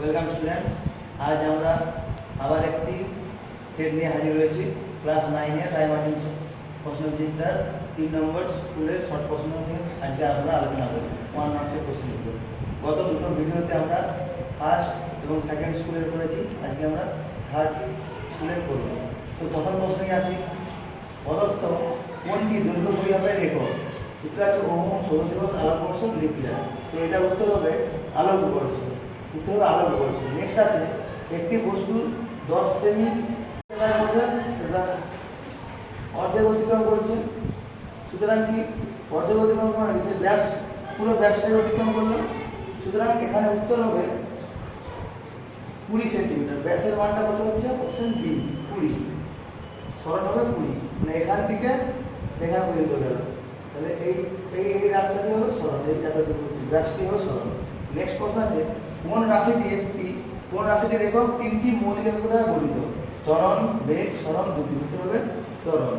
Welcome students. আজ আমরা আবার একটি সেট নিয়ে হাজির হয়েছি। ক্লাস 9-এর রায়মার্টিন প্রশ্নবিচিত্রার 3 নম্বর স্কুলের শর্ট প্রশ্ন নিয়ে আজকে আমরা আলোচনা করব। 1 মার্কসের প্রশ্নগুলো গত দুটো ভিডিওতে আমরা ফার্স্ট এবং সেকেন্ড স্কুলের করেছি, আজকে আমরা থার্ড স্কুলের করব। তো প্রথম প্রশ্নে আসি, প্রদত্ত কোনটি দৈর্ঘ্য পরিমাপের রেকর্ড? উত্তর আছে ওহম, সৌরদিবস, আলোকবর্ষ, লিপিয়ার। তো এটার উত্তর হবে আলোকবর্ষ। উত্তর হবে আলোকবর্ষ। নেক্সট আছে, একটি বস্তু 10 সেমি অর্ধেক অতিক্রম করছে, সুতরাং কি অর্ধেক অতিক্রম মানে সে ব্যাস পুরো ব্যাসটাকে অতিক্রম করলো, সুতরাং এখানে উত্তর হবে 20 সেন্টিমিটার। ব্যাসের মানটা কত হচ্ছে? Option D 20। সরণ হবে 20, মানে এখান থেকে এখানে পর্যন্ত গেল। তাহলে এই এই এই রাস্তাটি হলো সরণ, এই এতটুকু ব্যাসটি হলো সরণ। নেক্সট প্রশ্ন আছে, কোন রাশিটির একক 3টি মৌলিক একক দ্বারা গঠিত? ত্বরণ, বেগ, সরণ, গতি। উত্তর হবে ত্বরণ।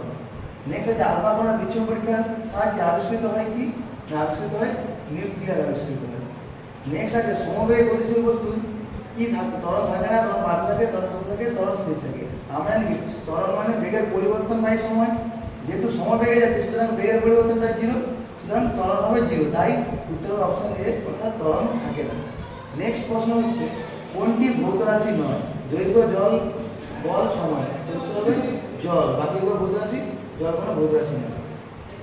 নেক্সট আছে, আলফা কণার বিচ্ছুরণ পরীক্ষার সাহায্যে আবিষ্কৃত হয় কি? না, আবিষ্কৃত হয় নিউক্লিয়ার আবিষ্কৃত হয়। নেক্সট আছে, সমবেগে গতিশীল বস্তু কি থাকে? ত্বরণ থাকে না, ত্বরণ বাড়তে থাকে, ত্বরণ কমতে থাকে, ত্বরণ স্থির থাকে। আমরা জানি ত্বরণ মানে বেগের পরিবর্তন বাই সময়, যেহেতু সমবেগে যাচ্ছে সুতরাং বেগের পরিবর্তনটা 0, সুতরাং ত্বরণ হবে 0। তাই উত্তর হবে অপশন এ, অর্থাৎ ত্বরণ থাকে না। নেক্সট প্রশ্ন হচ্ছে, কোনটি ভৌত রাশি নয়? দৈর্ঘ্য, জল, বল, সময়। উত্তর হবে জল। বাকিগুলো ভৌত রাশি, জল কোনো ভৌত রাশি নয়।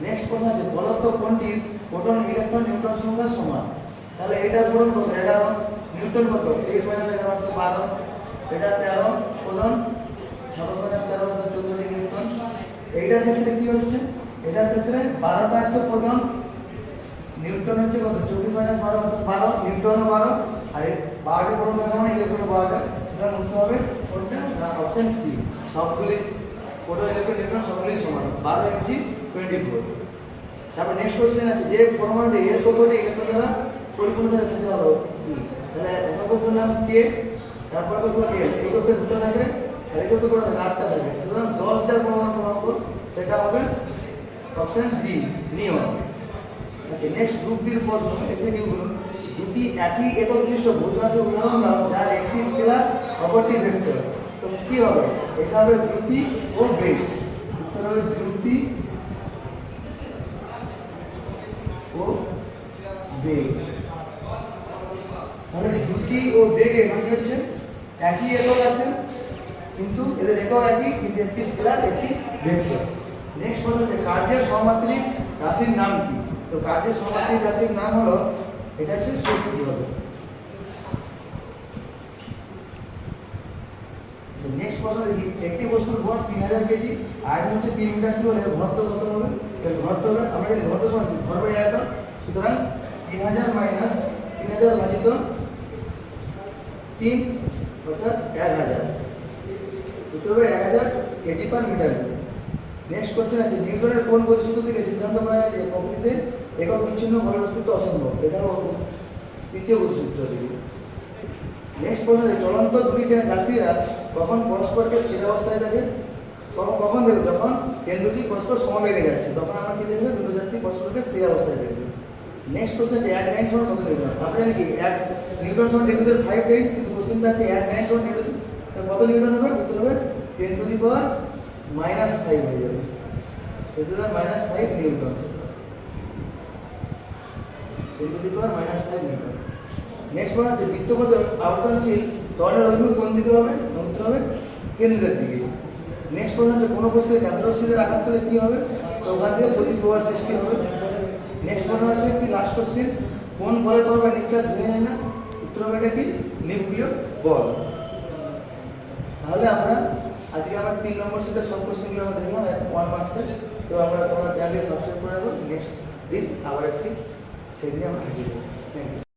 নেক্সট প্রশ্ন হচ্ছে, পদার্থ কোনটির প্রোটন, ইলেকট্রন, নিউট্রন সংখ্যা সমান? তাহলে এটার প্রোটন কত? 11, নিউট্রন কত? 23 - 11 = 12, এটা 13, প্রোটন 27 - 13 = 14 নিউট্রন। এইটার ক্ষেত্রে কি হচ্ছে? এটার ক্ষেত্রে 12টা হচ্ছে প্রোটন, নিউট্রন হচ্ছে কত? 24 - 12 = 12, নিউট্রনও 12, আর এই 12টি প্রোটন থাকে মানে ইলেকট্রন 12টা। সুতরাং উত্তর হবে কোনটা? না, অপশন সি, সবগুলি প্রোটন, ইলেকট্রন, নিউট্রন সবগুলি সমান। 12 × 24। তারপর নেক্সট কোশ্চেন আছে, যে পরমাণুটি এর কক্ষটি ইলেকট্রন দ্বারা পরিপূর্ণ থাকে সেটা হলো কি? তাহলে কক্ষের নাম কে, তারপর কক্ষ এল। এই কক্ষে দুটো থাকে আর এই কক্ষে কত থাকে? 8টা থাকে। সুতরাং 10 যার পরমাণু ক্রমাঙ্ক সেটা হবে অপশন ডি, নিয়ন। আচ্ছা, নেক্সট গ্রুপ ডির প্রশ্ন এসে কি বলুন, দুটি একই একক বিশিষ্ট ভৌত রাশির উদাহরণ দাও যার একটি স্কেলার অপরটি ভেক্টর। তো কি হবে? এটা হবে দ্রুতি ও বেগ। উত্তর হবে দ্রুতি ও বেগ। তাহলে দ্রুতি ও বেগের কি হচ্ছে? একই একক আছে, কিন্তু এদের একক একই, কিন্তু একটি স্কেলার একটি ভেক্টর। নেক্সট প্রশ্ন হচ্ছে, কার্যের সহমাত্রিক রাশির নাম কি? তো কার্যের সহমাত্রিক রাশির নাম হলো, এটা হচ্ছে শক্তি হবে। নেক্সট প্রশ্ন দেখি, একটি বস্তুর ভর 3000 কেজি, আয়তন হচ্ছে 3 মিটার কিউব, এর ঘনত্ব কত হবে? এর ঘনত্ব হবে, আমরা জানি ঘনত্ব সমান ভর বাই আয়তন, সুতরাং 3000 - 3000 ভাজিত 3 অর্থাৎ 1000। উত্তর হবে 1000 kg per metre cube. Next question আছে, নিউটনের কোন গতিসূত্র থেকে সিদ্ধান্ত করা যায় যে প্রকৃতিতে একক বিচ্ছিন্ন ভরের অস্তিত্ব অসম্ভব? এটা হলো তৃতীয় গতিসূত্র থেকে। নেক্সট প্রশ্ন আছে, চলন্ত দুটি ট্রেনের যাত্রীরা কখন পরস্পরকে স্থির অবস্থায় দেখে? কখন দেখবে? যখন ট্রেন দুটি পরস্পর সমবেগে যাচ্ছে, তখন আমরা কি দেখবে? দুটো যাত্রী পরস্পরকে স্থির অবস্থায় দেখবে। নেক্সট কোশ্চেন আছে, 1 9 সমান কত নিউটন? আমরা জানি কি 1 নিউটন সমান 10⁵, কিন্তু কোশ্চেনটা আছে 1 9 সমান 10, কত নিউটন হবে? উত্তর হবে 10⁻⁻5 হয়ে যাবে। 10⁻⁵ নিউটন, 10⁻⁵ নিউটন। নেক্সট বলা আছে, বৃত্তপথে আবর্তনশীল ত্বরণের অভিমুখ কোন দিকে হবে? উত্তর হবে কেন্দ্রের দিকে। নেক্সট প্রশ্ন হচ্ছে, কোন বস্তুতে ক্যাথোডশীলের আঘাত করলে কি হবে? তো ওখান থেকে প্রতিপ্রবাহ সৃষ্টি হবে। নেক্সট প্রশ্ন আছে কি, লাস্ট কোশ্চেন, কোন বলের প্রভাবে নিউক্লিয়াস ভেঙে যায় না? উত্তর হবে এটা কি? নিউক্লিয় বল। তাহলে আমরা আজকে আমার 3 নম্বর সেটের সব কোশ্চেনগুলো আমরা দেখলাম 1 মার্কসের। তো আমরা তোমার চ্যানেলকে সাবস্ক্রাইব করে রাখবো। নেক্সট দিন আবার একটি সেট নিয়ে আমরা হাজির হবো। Thank you.